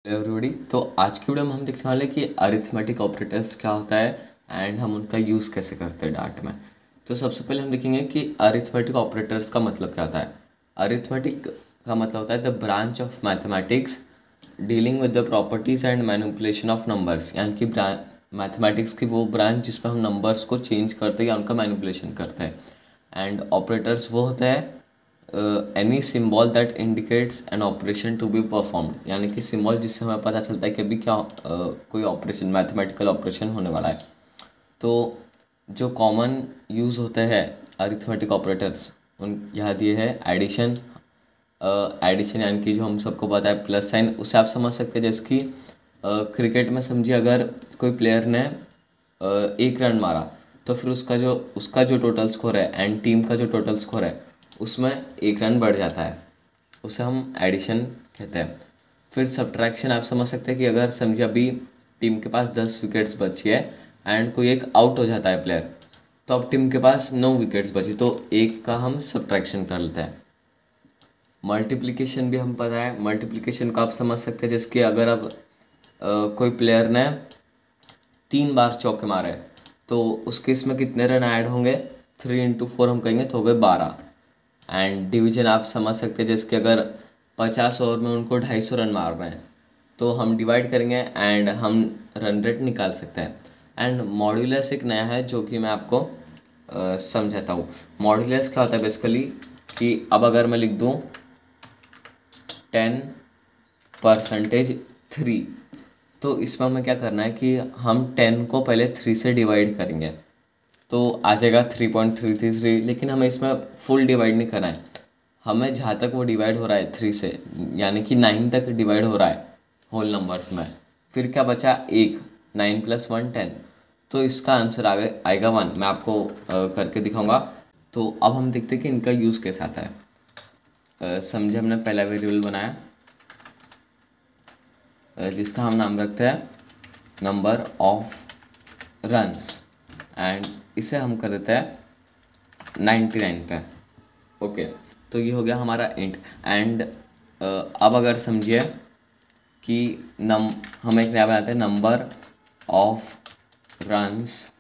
Everybody. तो आज की वीडियो में हम देखने वाले कि अरिथमेटिक ऑपरेटर्स क्या होता है एंड हम उनका यूज़ कैसे करते हैं डाट में। तो सबसे पहले हम देखेंगे कि अरिथमेटिक ऑपरेटर्स का मतलब क्या होता है। अरिथमेटिक का मतलब होता है the branch of mathematics dealing with the properties and manipulation of numbers, यानी कि मैथमेटिक्स की वो ब्रांच जिसमें हम नंबर्स को चेंज करते हैं या उनका मैनिपुलेशन करते हैं। एंड ऑपरेटर्स वो होता है any symbol that indicates an operation to be performed, यानी कि सिम्बॉल जिससे हमें पता चलता है कि अभी क्या कोई ऑपरेशन मैथमेटिकल ऑपरेशन होने वाला है। तो जो कॉमन यूज़ होते हैं अरिथमेटिक ऑपरेटर्स उन यहाँ दिए है एडिशन। एडिशन यानी कि जो हम सबको पता है प्लस साइन, उससे आप समझ सकते हैं जैसे कि क्रिकेट में समझिए अगर कोई प्लेयर ने एक रन मारा तो फिर उसका जो टोटल स्कोर है एंड टीम का जो टोटल स्कोर है उसमें एक रन बढ़ जाता है, उसे हम एडिशन कहते हैं। फिर सब्ट्रैक्शन आप समझ सकते हैं कि अगर समझिए अभी टीम के पास 10 विकेट्स बची है एंड कोई एक आउट हो जाता है प्लेयर, तो अब टीम के पास 9 विकेट्स बची तो एक का हम सब्ट्रैक्शन कर लेते हैं। मल्टीप्लिकेशन भी हम पता है, मल्टीप्लिकेशन का आप समझ सकते हैं जैसे कि अगर अब कोई प्लेयर ने 3 बार चौके मारे तो उस केस में कितने रन ऐड होंगे, 3 × 4 हम कहेंगे तो हो गए 12। एंड डिवीजन आप समझ सकते हैं जैसे कि अगर 50 ओवर में उनको 250 रन मार रहे हैं तो हम डिवाइड करेंगे एंड हम रन रेट निकाल सकते हैं। एंड मॉड्यूलस एक नया है जो कि मैं आपको समझाता हूँ। मॉड्यूलस क्या होता है बेसिकली कि अब अगर मैं लिख दूँ 10%3, तो इसमें हमें क्या करना है कि हम 10 को पहले 3 से डिवाइड करेंगे तो आ जाएगा 3.333, लेकिन हमें इसमें फुल डिवाइड नहीं करना है। हमें जहाँ तक वो डिवाइड हो रहा है 3 से, यानी कि 9 तक डिवाइड हो रहा है होल नंबर्स में, फिर क्या बचा 1, 9 + 1 10, तो इसका आंसर आएगा 1। मैं आपको करके दिखाऊंगा। तो अब हम देखते हैं कि इनका यूज़ कैसा आता है। समझे हमने पहला वेरिएबल बनाया जिसका हम नाम रखते हैं नंबर ऑफ रन्स एंड इसे हम कर देते हैं 99 पे। ओके, तो ये हो गया हमारा इंट। एंड अब अगर समझिए कि हम एक नया बनाते हैं नंबर ऑफ रन्स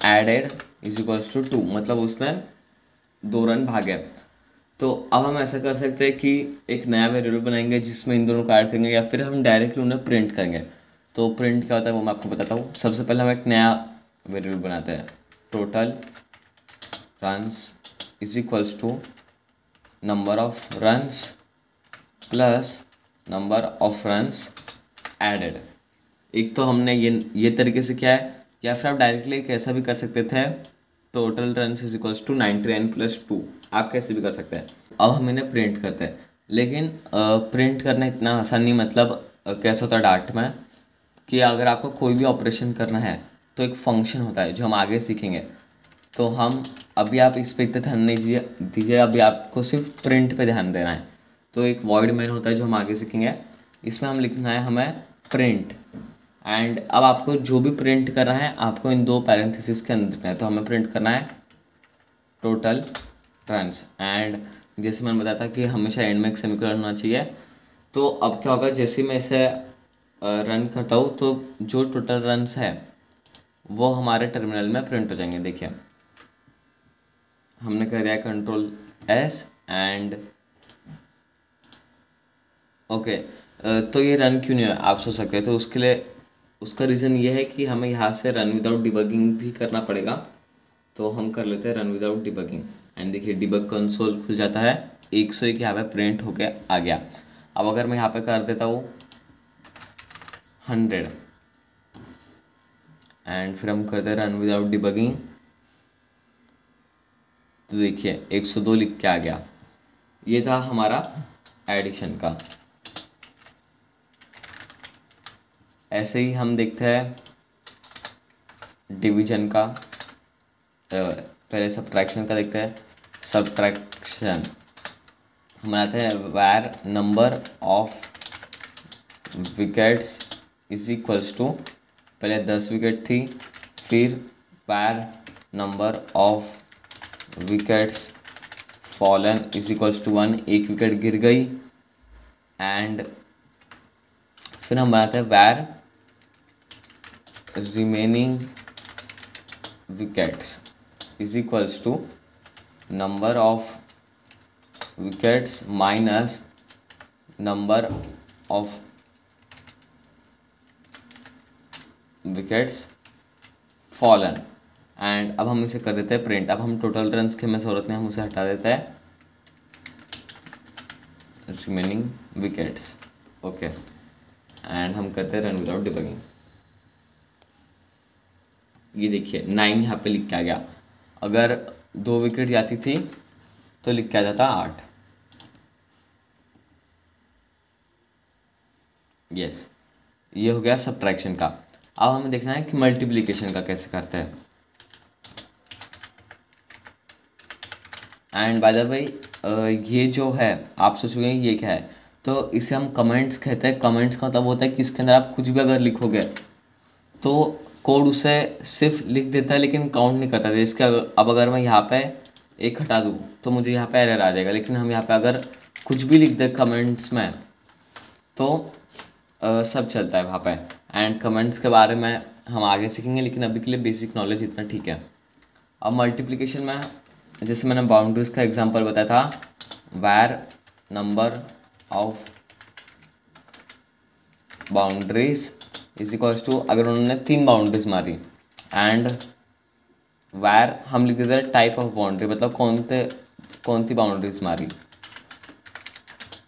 एडेड = 2, मतलब उसने 2 रन भागे। तो अब हम ऐसा कर सकते हैं कि एक नया वेरिएबल बनाएंगे जिसमें इन दोनों को ऐड करेंगे या फिर हम डायरेक्टली उन्हें प्रिंट करेंगे। तो प्रिंट क्या होता है वो मैं आपको बताता हूँ। सबसे पहले हम एक नया वेरिएबल बनाते हैं total runs = number of runs plus number of runs added. एक तो हमने ये तरीके से किया है, या फिर आप डायरेक्टली कैसा भी कर सकते थे टोटल रन्स = 99 + 2, आप कैसे भी कर सकते हैं। अब हम इन्हें प्रिंट करते हैं, लेकिन प्रिंट करना इतना आसान नहीं। मतलब कैसा होता है डाट में कि अगर आपको कोई भी ऑपरेशन करना है तो एक फंक्शन होता है जो हम आगे सीखेंगे। तो हम अभी आप इस पे इतना ध्यान नहीं दीजिए, अभी आपको सिर्फ प्रिंट पे ध्यान देना है। तो एक वॉइड मेन होता है जो हम आगे सीखेंगे, इसमें हम लिखना है हमें प्रिंट। एंड अब आपको जो भी प्रिंट करना है आपको इन 2 पैरेंथेसिस के अंदर लिखना है। तो हमें प्रिंट करना है टोटल रन्स। एंड जैसे मैंने बताया था कि हमेशा एंड में एक सेमीकोलन होना चाहिए। तो अब क्या होगा, जैसे मैं इसे रन करता हूँ तो जो टोटल रन्स है वो हमारे टर्मिनल में प्रिंट हो जाएंगे। देखिए हमने कर दिया Ctrl+S एंड ओके। तो ये रन क्यों नहीं है आप सोच सकते हैं। तो उसके लिए उसका रीज़न ये है कि हमें यहाँ से रन विदाउट डिबगिंग भी करना पड़ेगा। तो हम कर लेते हैं रन विदाउट डिबगिंग एंड देखिए डिबग कंसोल खुल जाता है। 101 यहाँ पे प्रिंट होके आ गया। अब अगर मैं यहाँ पे कर देता हूँ 100 एंड फिर हम करते हैं रन विदाउट डिबगिंग, तो देखिए 102 लिख के आ गया। ये था हमारा एडिशन का। ऐसे ही हम देखते हैं डिवीजन का। पहले सब्ट्रैक्शन का देखते हैं। सब्ट्रैक्शन हम आते हैं वैर नंबर ऑफ विकेट्स = पहले 10 विकेट थी, फिर वैर number of wickets fallen = 1, 1 wicket गिर गई। एंड फिर हम बनाते हैं where remaining wickets is equals to number of wickets minus number of wickets fallen. And अब हम इसे कर देते हैं प्रिंट। अब हम टोटल रन्स की हमें ज़रूरत नहीं, हम उसे हटा देते हैं, रिमेनिंग विकेट्स। ओके, एंड हम करते हैं रन विदाउट डिबगिंग। ये देखिए 9 यहाँ पे लिख के आ गया। अगर 2 विकेट जाती थी तो लिख के आ जाता 8। यस, ये हो गया सब्ट्रैक्शन का। अब हमें देखना है कि मल्टीप्लिकेशन का कैसे करते हैं। एंड बाय द वे ये जो है आप सोचोगे ये क्या है, तो इसे हम कमेंट्स कहते हैं। कमेंट्स का मतलब होता है कि इसके अंदर आप कुछ भी अगर लिखोगे तो कोड उसे सिर्फ लिख देता है लेकिन काउंट नहीं करता। इसके अब अगर मैं यहाँ पे एक हटा दूँ तो मुझे यहाँ पे एरर आ जाएगा, लेकिन हम यहाँ पे अगर कुछ भी लिख दें कमेंट्स में तो सब चलता है वहाँ पे। एंड कमेंट्स के बारे में हम आगे सीखेंगे, लेकिन अभी के लिए बेसिक नॉलेज इतना ठीक है। अब मल्टीप्लिकेशन में जैसे मैंने बाउंड्रीज का एग्जांपल बताया था, where number of boundaries is equals to, अगर उन्होंने 3 बाउंड्रीज मारी, एंड where हम लिख देते हैं टाइप ऑफ बाउंड्री, मतलब कौन सी बाउंड्रीज मारी,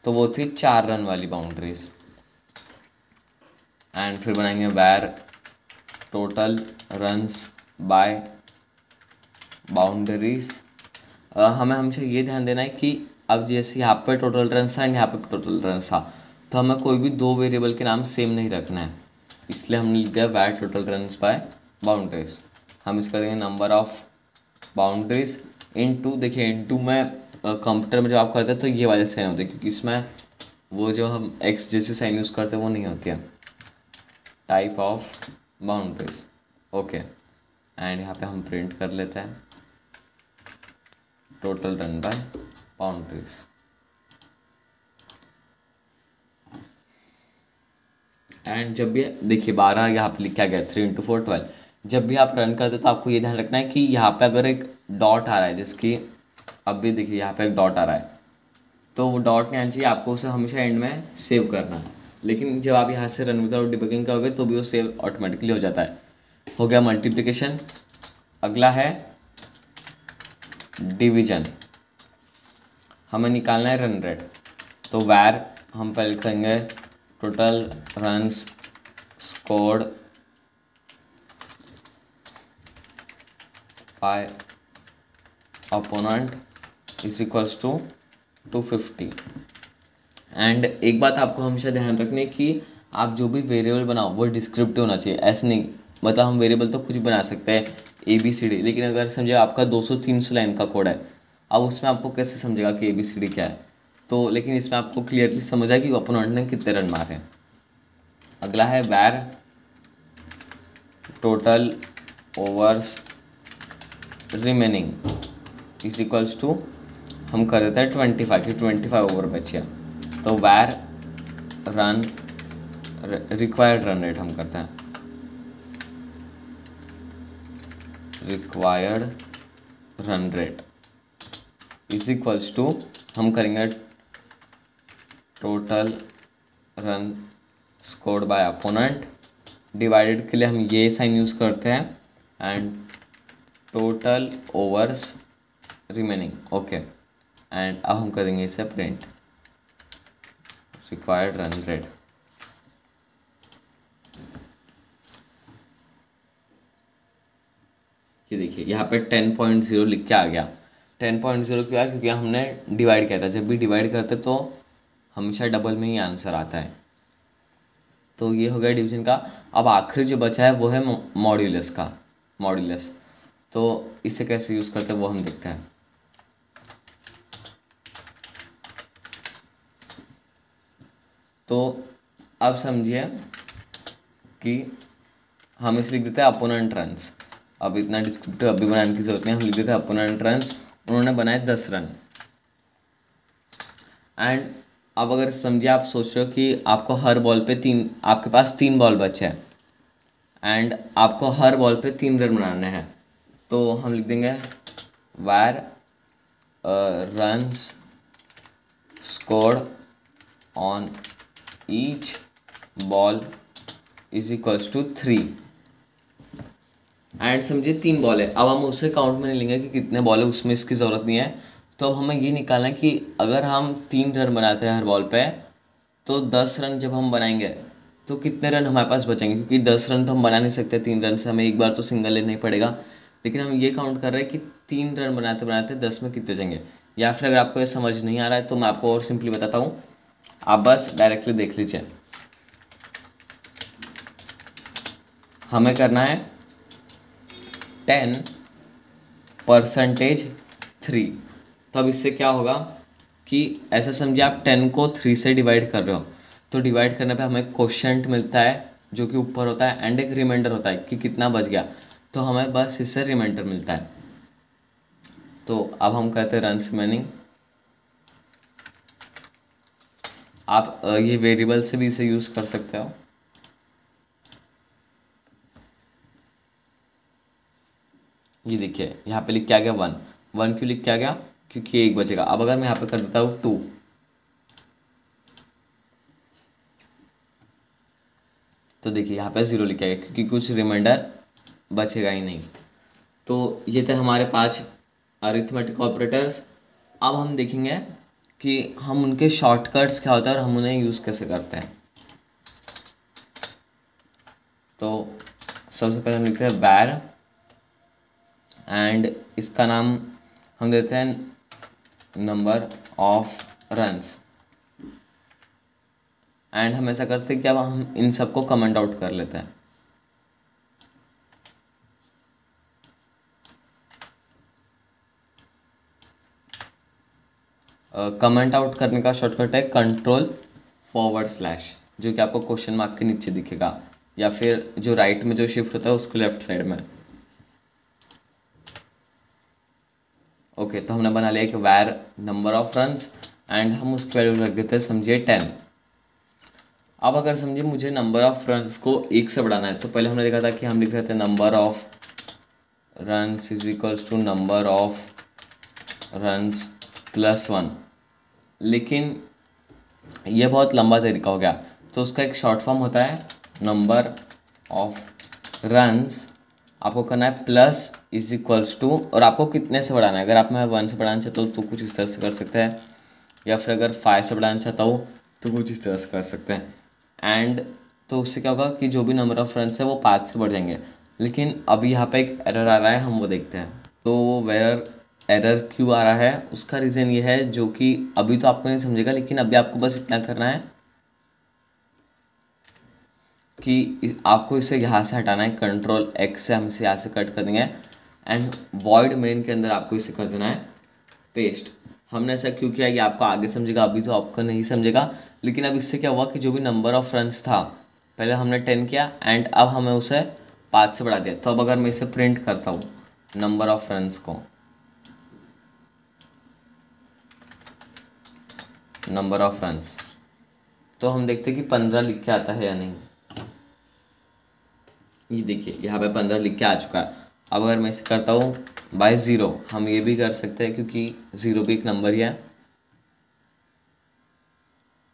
तो वो थी 4 रन वाली बाउंड्रीज। एंड फिर बनाएंगे where total runs by boundaries. हमें हमेशा ये ध्यान देना है कि अब जैसे यहाँ पर टोटल रन्स था एंड यहाँ पे टोटल रन्स था, तो हमें कोई भी 2 वेरिएबल के नाम सेम नहीं रखना है, इसलिए हमने लिख दिया where total runs by boundaries. हम इसका देंगे नंबर ऑफ बाउंड्रीज इनटू, देखिए इनटू में कंप्यूटर में जब आप करते हैं तो ये वाले साइन होते हैं, क्योंकि इसमें वो जो हम एक्स जैसे साइन यूज़ करते हैं वो नहीं होती है। Type of boundaries, okay. And यहाँ पे हम प्रिंट कर लेते हैं total run by boundaries. And जब भी देखिए 12 यहाँ पे लिखा गया 3 × 4 12, जब भी आप रन करते हो तो आपको ये ध्यान रखना है कि यहाँ पे अगर एक डॉट आ रहा है, जिसकी अब भी देखिए यहाँ पे एक डॉट आ रहा है, तो वो डॉट नहीं आना चाहिए, आपको उसे हमेशा एंड में सेव करना है। लेकिन जब आप यहाँ से रन विदाउट डिबगिंग करोगे तो भी वो सेव ऑटोमेटिकली हो जाता है। हो गया मल्टीप्लिकेशन। अगला है डिवीजन। हमें निकालना है रन रेट, तो where हम पहले लिखेंगे total runs scored by opponent is equals to 250। And एक बात आपको हमेशा ध्यान रखनी है कि आप जो भी वेरिएबल बनाओ वो डिस्क्रिप्टिव होना चाहिए। ऐसे नहीं, मतलब हम वेरिएबल तो कुछ भी बना सकते हैं ABCD, लेकिन अगर समझे आपका 200-300 लाइन का कोड है, अब उसमें आपको कैसे समझेगा कि ABCD क्या है। तो लेकिन इसमें आपको क्लियरली समझ आए कि अपोनेंट ने कितने रन मारे हैं। अगला है where total overs remaining is equals to, हम कर देते हैं 25 कि 25 ओवर बचे, तो where run required run rate हम करते हैं, required run rate is equals to, हम करेंगे total run scored by opponent, divided के लिए हम ये साइन यूज़ करते हैं, and total overs remaining, okay. And अब हम करेंगे इसे प्रिंट रिक्वायर्ड रन रेट। ये देखिए यहाँ पे 10.0 लिख के आ गया। 10.0 क्यों आया? क्योंकि हमने डिवाइड किया था। जब भी डिवाइड करते तो हमेशा डबल में ही आंसर आता है। तो ये हो गया डिवीजन का। अब आखिर जो बचा है वो है मॉड्यूलस का, मॉड्यूलस। तो इसे कैसे यूज़ करते हैं वो हम देखते हैं। तो अब समझिए कि हम इसे लिख देते हैं अपोनेंट रन्स। अब इतना डिस्क्रिप्टिव अभी बनाने की जरूरत नहीं, हम लिख देते हैं अपोनेंट रन्स। उन्होंने बनाए 10 रन। एंड अब अगर समझिए आप सोच रहे हो कि आपको हर बॉल पे तीन, आपके पास 3 बॉल बचे हैं एंड आपको हर बॉल पे 3 रन बनाने हैं, तो हम लिख देंगे where runs scored on each ball is equals to 3। And समझिए 3 बॉल है, अब हम उसे काउंट में नहीं लेंगे कि कितने बॉल है, उसमें इसकी ज़रूरत नहीं है। तो अब हमें ये निकालना है कि अगर हम 3 रन बनाते हैं हर बॉल पे, तो 10 रन जब हम बनाएंगे तो कितने रन हमारे पास बचेंगे, क्योंकि 10 रन तो हम बना नहीं सकते 3 रन से, हमें एक बार तो सिंगल लेना ही पड़ेगा। लेकिन हम ये काउंट कर रहे हैं कि 3 रन बनाते बनाते 10 में कितने जाएंगे। या फिर अगर आपको ये समझ नहीं आ रहा है तो मैं आपको और सिंपली बताता हूँ, आप बस डायरेक्टली देख लीजिए। हमें करना है 10%3। तो अब इससे क्या होगा कि ऐसा समझिए आप 10 को 3 से डिवाइड कर रहे हो, तो डिवाइड करने पे हमें क्वोशंट मिलता है जो कि ऊपर होता है एंड एक रिमाइंडर होता है कि कितना बच गया, तो हमें बस इससे रिमाइंडर मिलता है। तो अब हम कहते हैं रन्स रिमेनिंग। आप ये वेरिएबल से भी इसे यूज़ कर सकते हो। ये देखिए यहाँ पे लिख के आ गया 1। 1 क्यों लिख के आ गया, क्योंकि 1 बचेगा। अब अगर मैं यहाँ पे कर देता हूँ 2, तो देखिए यहाँ पे 0 लिख के आ गया, क्योंकि कुछ रिमाइंडर बचेगा ही नहीं। तो ये थे हमारे 5 अरिथमेटिक ऑपरेटर्स। अब हम देखेंगे कि हम उनके शॉर्टकट्स क्या होता है और हम उन्हें यूज़ कैसे करते हैं। तो सबसे पहले हम लिखते हैं बैर एंड इसका नाम हम देते हैं नंबर ऑफ रन्स। एंड हम ऐसा करते हैं कि अब हम इन सबको कमेंट आउट कर लेते हैं। कमेंट आउट करने का शॉर्टकट है कंट्रोल/, जो कि आपको क्वेश्चन मार्क के नीचे दिखेगा, या फिर जो राइट में जो शिफ्ट होता है उसके लेफ्ट साइड में। ओके, तो हमने बना लिया एक वैर नंबर ऑफ रन्स एंड हम उसकी वैल्यू रख देते हैं समझिए 10। अब अगर समझिए मुझे नंबर ऑफ रन्स को 1 से बढ़ाना है, तो पहले हमने देखा था कि हम लिख रहे थे number of runs is equals to number of runs plus 1। लेकिन ये बहुत लंबा तरीका हो गया, तो उसका एक शॉर्ट फॉर्म होता है नंबर ऑफ रन्स, आपको करना है प्लस इज इक्वल्स टू, और आपको कितने से बढ़ाना है। अगर आप मैं 1 से बढ़ाना चाहता हूँ तो कुछ इस तरह से कर सकते हैं, या फिर अगर 5 से बढ़ाना चाहता हूँ तो कुछ इस तरह से कर सकते हैं। एंड तो उससे क्या होगा कि जो भी नंबर ऑफ रन्स है वो 5 से बढ़ जाएंगे। लेकिन अभी यहाँ पे एक एरर आ रहा है, हम वो देखते हैं। तो वो एरर क्यों आ रहा है, उसका रीज़न ये है जो कि अभी तो आपको नहीं समझेगा, लेकिन अभी आपको बस इतना करना है कि आपको इसे यहाँ से हटाना है। Ctrl+X से हम इसे यहाँ से कट कर देंगे एंड वॉइड मेन के अंदर आपको इसे कर देना है पेस्ट। हमने ऐसा क्यों किया, ये आपको आगे समझेगा, अभी तो आपको नहीं समझेगा। लेकिन अब इससे क्या हुआ कि जो भी नंबर ऑफ रन्स था, पहले हमने 10 किया एंड अब हमें उसे 5 से बढ़ा दिया। तो अब अगर मैं इसे प्रिंट करता हूँ नंबर ऑफ रन्स को, नंबर ऑफ रन्स, तो हम देखते हैं कि 15 लिख के आता है या नहीं। ये देखिए यहाँ पे 15 लिख के आ चुका है। अब अगर मैं इसे करता हूँ बाय 0, हम ये भी कर सकते हैं क्योंकि 0 भी एक नंबर ही है।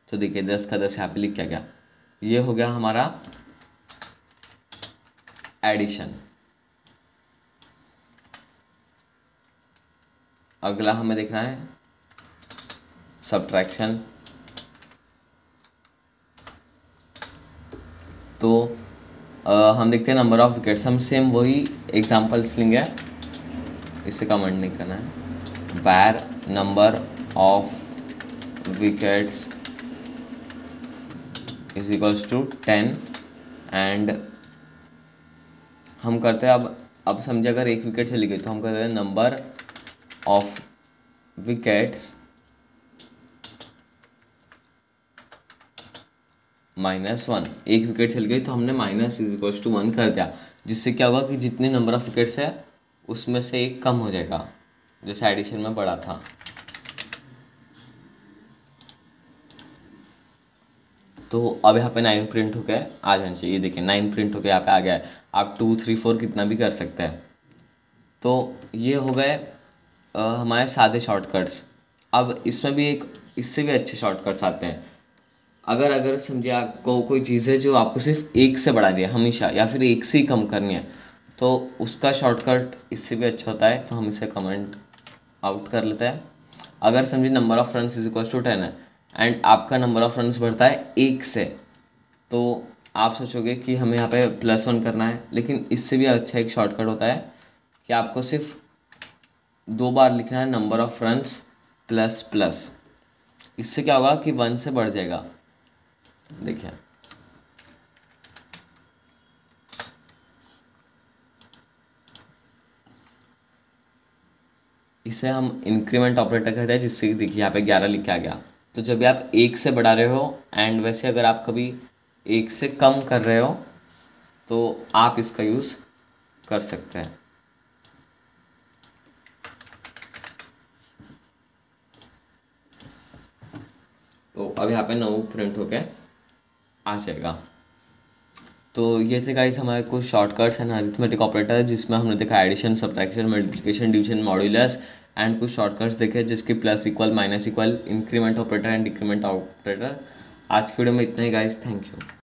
तो देखिए 10 का 10 यहाँ पे लिख के आ गया। ये हो गया हमारा एडिशन। अगला हमें देखना है सब्ट्रैक्शन। तो हम देखते हैं नंबर ऑफ विकेट्स, हम सेम वही एग्जाम्पल्स लेंगे, इससे कमेंट नहीं करना है। Where number of wickets is equals to 10 and हम करते हैं अब समझे अगर 1 विकेट चली गई तो हम करते हैं नंबर ऑफ विकेट्स -1। 1 विकेट चल गई तो हमने माइनस इज इक्वल्स टू 1 कर दिया, जिससे क्या होगा कि जितनी नंबर ऑफ विकेट्स है उसमें से 1 कम हो जाएगा, जैसे एडिशन में बढ़ा था। तो अब यहाँ पे 9 प्रिंट होके आ जाना चाहिए। ये देखिए 9 प्रिंट होके यहाँ पे आ गया है। आप 2 3 4 कितना भी कर सकते हैं। तो ये हो गए हमारे सादे शॉर्टकट्स। अब इसमें भी एक इससे भी अच्छे शॉर्टकट्स आते हैं। अगर अगर समझिए आपको कोई चीज़ है जो आपको सिर्फ एक से बढ़ा है हमेशा, या फिर एक से ही कम करनी है, तो उसका शॉर्टकट इससे भी अच्छा होता है। तो हम इसे कमेंट आउट कर लेते हैं। अगर समझिए number of runs is equal to 10 है एंड आपका नंबर ऑफ़ रन्स बढ़ता है 1 से, तो आप सोचोगे कि हमें यहाँ पे +1 करना है, लेकिन इससे भी अच्छा एक शॉर्टकट होता है कि आपको सिर्फ 2 बार लिखना है number of runs plus plus. इससे क्या होगा कि 1 से बढ़ जाएगा। देखिए इसे हम इंक्रीमेंट ऑपरेटर कहते हैं, जिससे देखिए यहाँ पे 11 लिख के आ गया। तो जब भी आप 1 से बढ़ा रहे हो एंड वैसे अगर आप कभी 1 से कम कर रहे हो तो आप इसका यूज़ कर सकते हैं। तो अब यहाँ पे 9 प्रिंट होके आ जाएगा। तो ये थे गाइस हमारे कुछ शॉर्टकट्स एंड अरिथमेटिक ऑपरेटर, जिसमें हमने देखा addition, subtraction, multiplication, division, modulus, and कुछ शॉर्टकट्स देखे जिसके plus equal, minus equal, increment operator and decrement operator. आज की वीडियो में इतना ही गाइस, थैंक यू।